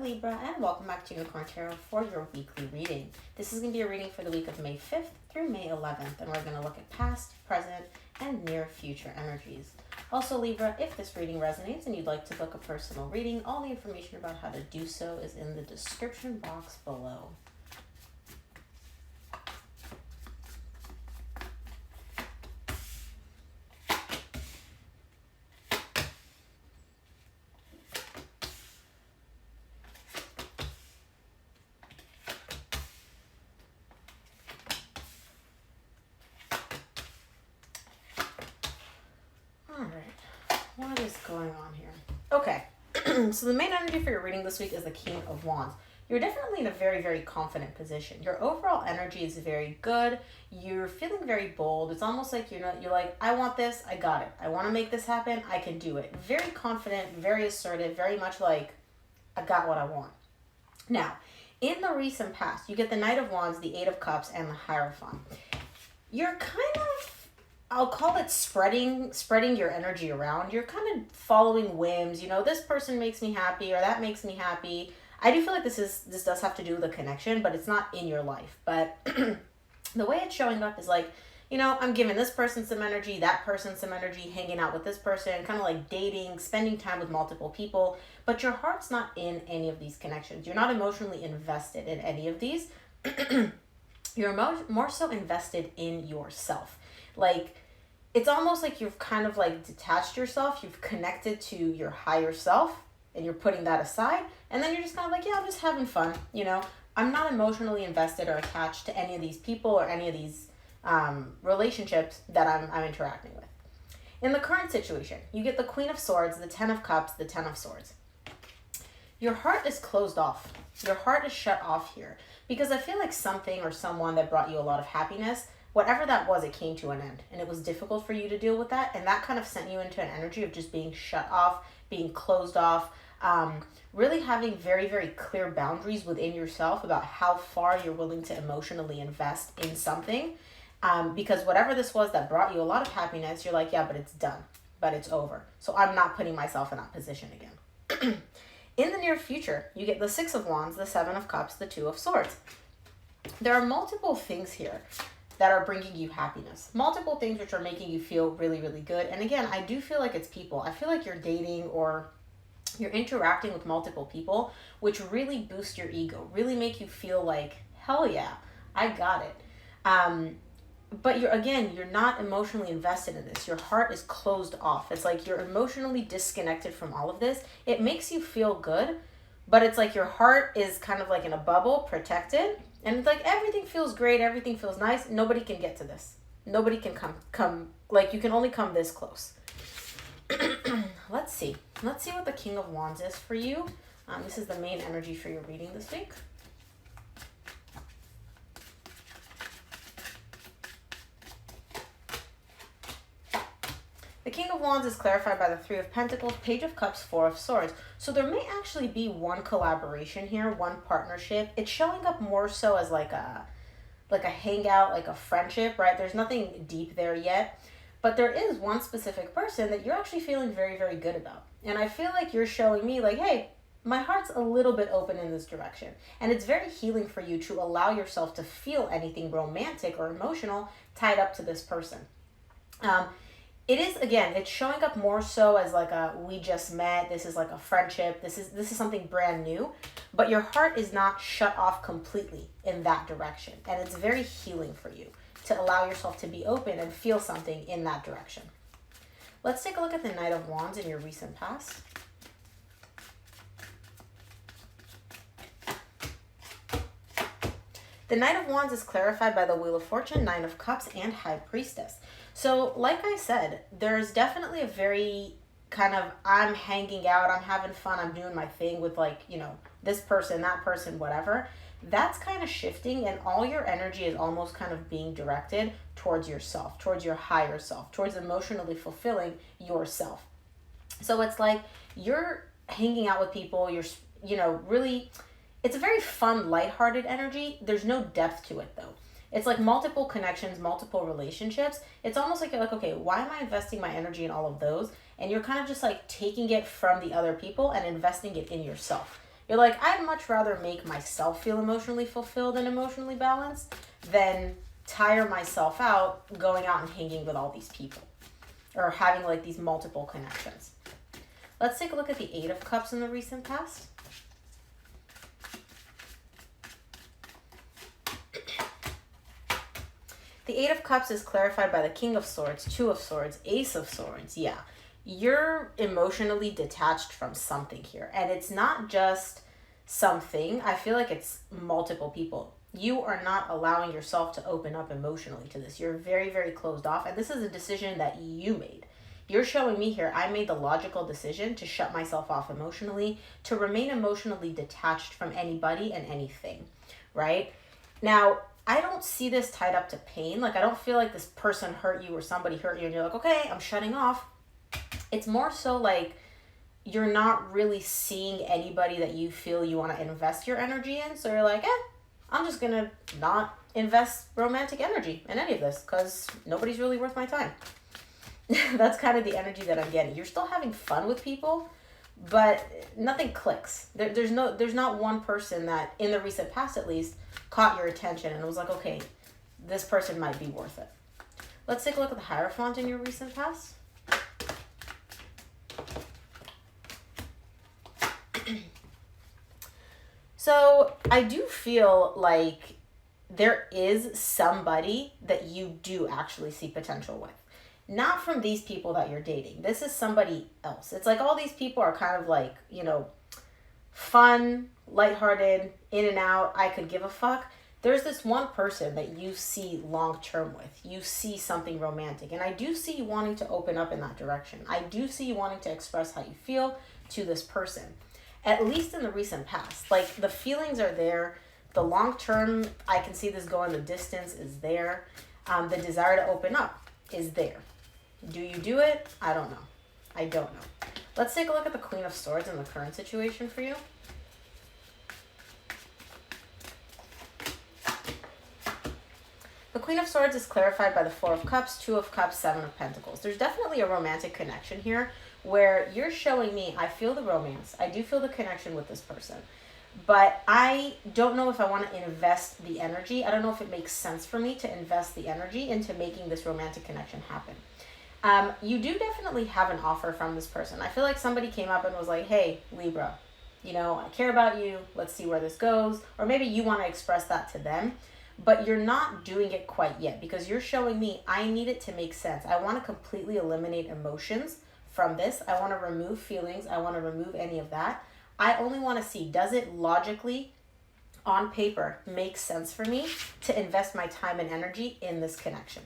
Libra, and welcome back to Unicorn Tarot for your weekly reading. This is going to be a reading for the week of May 5th through May 11th, and we're going to look at past, present, and near future energies. Also, Libra, if this reading resonates and you'd like to book a personal reading, all the information about how to do so is in the description box below. What is going on here? Okay, so the main energy for your reading this week is the King of Wands. You're definitely in a very, very confident position. Your overall energy is very good. You're feeling very bold. It's almost like you're like, I want this, I got it. I want to make this happen, I can do it. Very confident, very assertive, very much like, I got what I want. Now, in the recent past, you get the Knight of Wands, the Eight of Cups, and the Hierophant. You're kind of, I'll call it spreading your energy around. You're kind of following whims. You know, this person makes me happy or that makes me happy. I do feel like this does have to do with a connection, but it's not in your life. But the way it's showing up is like, you know, I'm giving this person some energy, that person some energy, hanging out with this person, kind of like dating, spending time with multiple people. But your heart's not in any of these connections. You're not emotionally invested in any of these. You're more so invested in yourself. Like, it's almost like you've kind of like detached yourself. You've connected to your higher self and you're putting that aside. And then you're just kind of like, yeah, I'm just having fun. You know, I'm not emotionally invested or attached to any of these people or any of these relationships that I'm interacting with. In the current situation, you get the Queen of Swords, the Ten of Cups, the Ten of Swords. Your heart is closed off. Your heart is shut off here because I feel like something or someone that brought you a lot of happiness, whatever that was, it came to an end and it was difficult for you to deal with that. And that kind of sent you into an energy of just being shut off, being closed off, really having very, very clear boundaries within yourself about how far you're willing to emotionally invest in something. Because whatever this was that brought you a lot of happiness, you're like, yeah, but it's done, but it's over. So I'm not putting myself in that position again. In the near future, you get the Six of Wands, the Seven of Cups, the Two of Swords. There are multiple things here that are bringing you happiness. Multiple things which are making you feel really, really good. And again, I do feel like it's people. I feel like you're dating or you're interacting with multiple people, which really boost your ego, really make you feel like, hell yeah, I got it. But you're not emotionally invested in this. Your heart is closed off. It's like you're emotionally disconnected from all of this. It makes you feel good, but it's like your heart is kind of like in a bubble, protected. And it's like everything feels great, everything feels nice. Nobody can get to this. Nobody can come like you can only come this close. Let's see what the King of Wands is for you. This is the main energy for your reading this week. The King of Wands is clarified by the Three of Pentacles, Page of Cups, Four of Swords. So there may actually be one collaboration here, one partnership. It's showing up more so as like a hangout, like a friendship, right? There's nothing deep there yet. But there is one specific person that you're actually feeling very, very good about. And I feel like you're showing me like, hey, my heart's a little bit open in this direction. And it's very healing for you to allow yourself to feel anything romantic or emotional tied up to this person. It is, again, it's showing up more so as like a, we just met, this is like a friendship, this is something brand new, but your heart is not shut off completely in that direction. And it's very healing for you to allow yourself to be open and feel something in that direction. Let's take a look at the Knight of Wands in your recent past. The Knight of Wands is clarified by the Wheel of Fortune, Nine of Cups, and High Priestess. So, like I said, there's definitely a very kind of, I'm hanging out, I'm having fun, I'm doing my thing with like, you know, this person, that person, whatever. That's kind of shifting and all your energy is almost kind of being directed towards yourself, towards your higher self, towards emotionally fulfilling yourself. So it's like you're hanging out with people, you're, you know, really, it's a very fun, lighthearted energy. There's no depth to it though. It's like multiple connections, multiple relationships. It's almost like you're like, okay, why am I investing my energy in all of those? And you're kind of just like taking it from the other people and investing it in yourself. You're like, I'd much rather make myself feel emotionally fulfilled and emotionally balanced than tire myself out going out and hanging with all these people or having like these multiple connections. Let's take a look at the Eight of Cups in the recent past. The Eight of Cups is clarified by the King of Swords, Two of Swords, Ace of Swords. Yeah, you're emotionally detached from something here. And it's not just something. I feel like it's multiple people. You are not allowing yourself to open up emotionally to this. You're very, very closed off. And this is a decision that you made. You're showing me here, I made the logical decision to shut myself off emotionally, to remain emotionally detached from anybody and anything, right? Now, I don't see this tied up to pain. Like, I don't feel like this person hurt you or somebody hurt you and you're like, okay, I'm shutting off. It's more so like you're not really seeing anybody that you feel you want to invest your energy in. So you're like, I'm just going to not invest romantic energy in any of this because nobody's really worth my time. That's kind of the energy that I'm getting. You're still having fun with people, but nothing clicks. There's not one person that, in the recent past at least, caught your attention and was like, okay, this person might be worth it. Let's take a look at the Hierophant in your recent past. So I do feel like there is somebody that you do actually see potential with. Not from these people that you're dating. This is somebody else. It's like all these people are kind of like, fun, lighthearted, in and out, I could give a fuck. There's this one person that you see long term with. You see something romantic. And I do see you wanting to open up in that direction. I do see you wanting to express how you feel to this person. At least in the recent past. Like, the feelings are there. The long term, I can see this going the distance is there. The desire to open up is there. Do you do it? I don't know. I don't know. Let's take a look at the Queen of Swords in the current situation for you. The Queen of Swords is clarified by the Four of Cups, Two of Cups, Seven of Pentacles. There's definitely a romantic connection here where you're showing me, I feel the romance. I do feel the connection with this person. But I don't know if I want to invest the energy. I don't know if it makes sense for me to invest the energy into making this romantic connection happen. You do definitely have an offer from this person. I feel like somebody came up and was like, hey, Libra, I care about you. Let's see where this goes. Or maybe you want to express that to them. But you're not doing it quite yet because you're showing me I need it to make sense. I want to completely eliminate emotions from this. I want to remove feelings. I want to remove any of that. I only want to see, does it logically, on paper, make sense for me to invest my time and energy in this connection?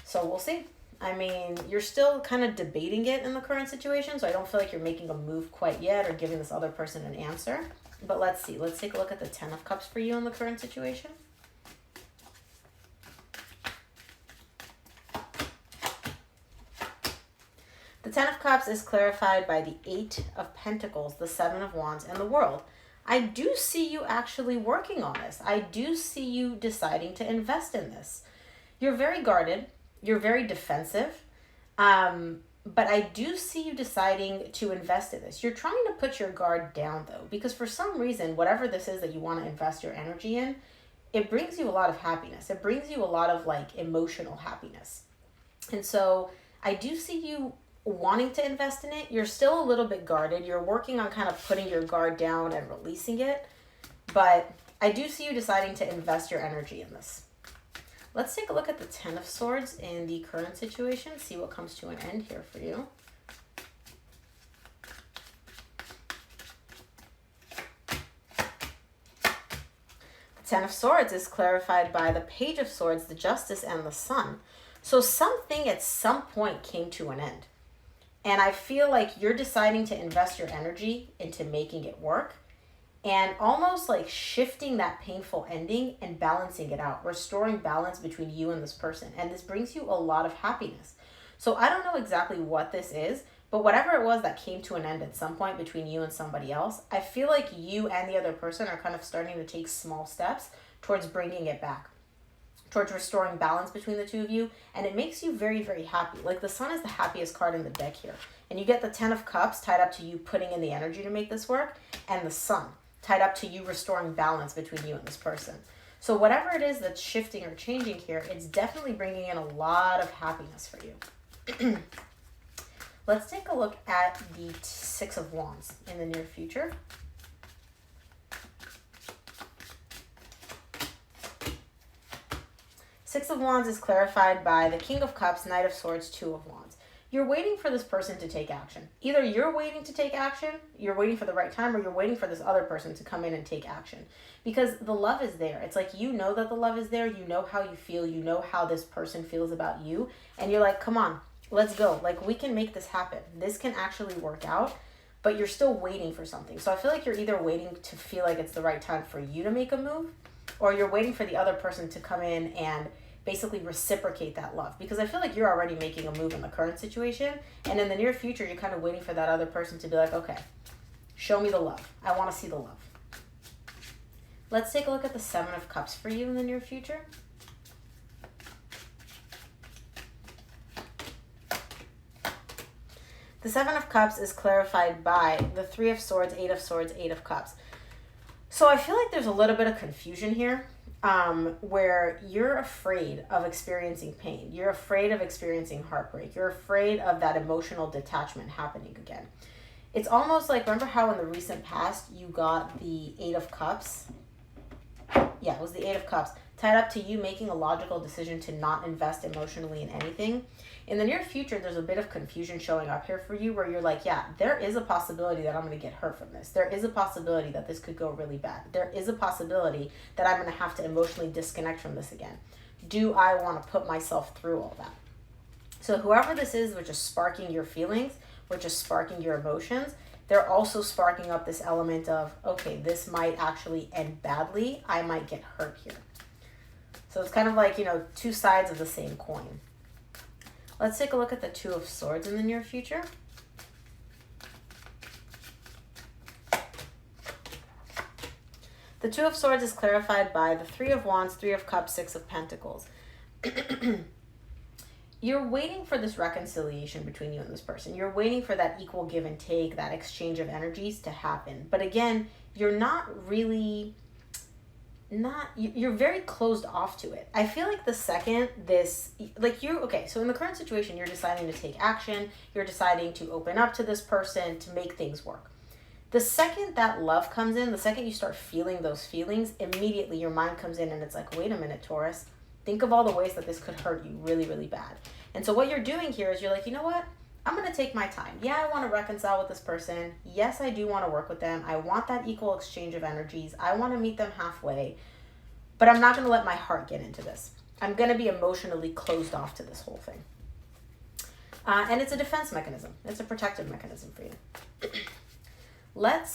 So we'll see. I mean, you're still kind of debating it in the current situation, so I don't feel like you're making a move quite yet or giving this other person an answer. But let's see. Let's take a look at the Ten of Cups for you in the current situation. The Ten of Cups is clarified by the Eight of Pentacles, the Seven of Wands, and the World. I do see you actually working on this. I do see you deciding to invest in this. You're very guarded. You're very defensive. But I do see you deciding to invest in this. You're trying to put your guard down, though, because for some reason, whatever this is that you want to invest your energy in, it brings you a lot of happiness. It brings you a lot of, emotional happiness. And so I do see you wanting to invest in it. You're still a little bit guarded. You're working on kind of putting your guard down and releasing it. But I do see you deciding to invest your energy in this. Let's take a look at the Ten of Swords in the current situation, see what comes to an end here for you. The Ten of Swords is clarified by the Page of Swords, the Justice, and the Sun. So something at some point came to an end. And I feel like you're deciding to invest your energy into making it work. And almost like shifting that painful ending and balancing it out, restoring balance between you and this person. And this brings you a lot of happiness. So I don't know exactly what this is, but whatever it was that came to an end at some point between you and somebody else, I feel like you and the other person are kind of starting to take small steps towards bringing it back, towards restoring balance between the two of you, and it makes you very, very happy. Like the Sun is the happiest card in the deck here. And you get the 10 of Cups tied up to you putting in the energy to make this work, and the Sun tied up to you restoring balance between you and this person. So whatever it is that's shifting or changing here, it's definitely bringing in a lot of happiness for you. Let's take a look at the 6 of Wands in the near future. Six of Wands is clarified by the King of Cups, Knight of Swords, Two of Wands. You're waiting for this person to take action. Either you're waiting to take action, you're waiting for the right time, or you're waiting for this other person to come in and take action. Because the love is there. It's like you know that the love is there. You know how you feel. You know how this person feels about you. And you're like, come on, let's go. Like, we can make this happen. This can actually work out. But you're still waiting for something. So I feel like you're either waiting to feel like it's the right time for you to make a move, or you're waiting for the other person to come in and basically reciprocate that love. Because I feel like you're already making a move in the current situation, and in the near future, you're kind of waiting for that other person to be like, okay, show me the love. I want to see the love. Let's take a look at the 7 of Cups for you in the near future. The 7 of Cups is clarified by the 3 of Swords, 8 of Swords, 8 of Cups. So I feel like there's a little bit of confusion here. Where you're afraid of experiencing pain. You're afraid of experiencing heartbreak. You're afraid of that emotional detachment happening again. It's almost like, remember how in the recent past you got the 8 of Cups? Yeah, it was the 8 of Cups. Tied up to you making a logical decision to not invest emotionally in anything. In the near future, there's a bit of confusion showing up here for you where you're like, yeah, there is a possibility that I'm going to get hurt from this. There is a possibility that this could go really bad. There is a possibility that I'm going to have to emotionally disconnect from this again. Do I want to put myself through all that? So whoever this is, which is sparking your feelings, which is sparking your emotions, they're also sparking up this element of, okay, this might actually end badly. I might get hurt here. So it's kind of like, you know, two sides of the same coin. Let's take a look at the 2 of Swords in the near future. The 2 of Swords is clarified by the 3 of Wands, 3 of Cups, 6 of Pentacles. You're waiting for this reconciliation between you and this person. You're waiting for that equal give and take, that exchange of energies to happen. But again, you're you're very closed off to it. I feel like the second so in the current situation, you're deciding to take action. You're deciding to open up to this person to make things work. The second that love comes in, the second you start feeling those feelings, immediately your mind comes in and it's like, wait a minute, Taurus. Think of all the ways that this could hurt you really, really bad. And so what you're doing here is you're like, you know what? I'm going to take my time. Yeah, I want to reconcile with this person. Yes, I do want to work with them. I want that equal exchange of energies. I want to meet them halfway. But I'm not going to let my heart get into this. I'm going to be emotionally closed off to this whole thing. And it's a defense mechanism. It's a protective mechanism for you. Let's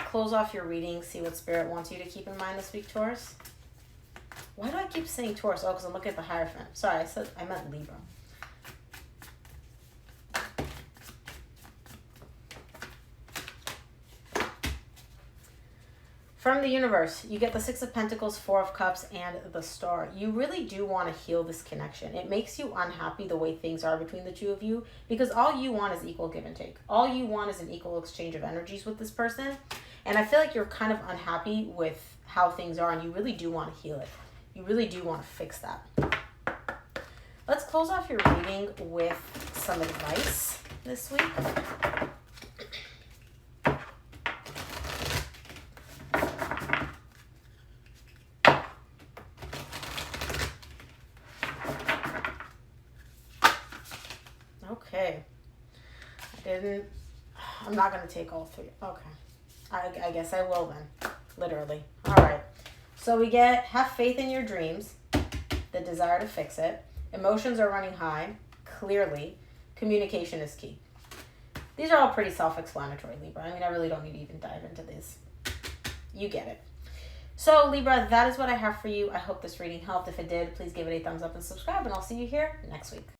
close off your reading, see what Spirit wants you to keep in mind this week, Taurus. Why do I keep saying Taurus? Oh, because I'm looking at the Hierophant. Sorry, I meant Libra. From the universe, you get the 6 of Pentacles, 4 of Cups, and the Star. You really do want to heal this connection. It makes you unhappy the way things are between the two of you because all you want is equal give and take. All you want is an equal exchange of energies with this person. And I feel like you're kind of unhappy with how things are and you really do want to heal it. You really do want to fix that. Let's close off your reading with some advice this week. Okay. I'm not going to take all 3. Okay. I guess I will then. Literally. All right. So we get, have faith in your dreams, the desire to fix it. Emotions are running high. Clearly. Communication is key. These are all pretty self-explanatory, Libra. I mean, I really don't need to even dive into these. You get it. So, Libra, that is what I have for you. I hope this reading helped. If it did, please give it a thumbs up and subscribe, and I'll see you here next week.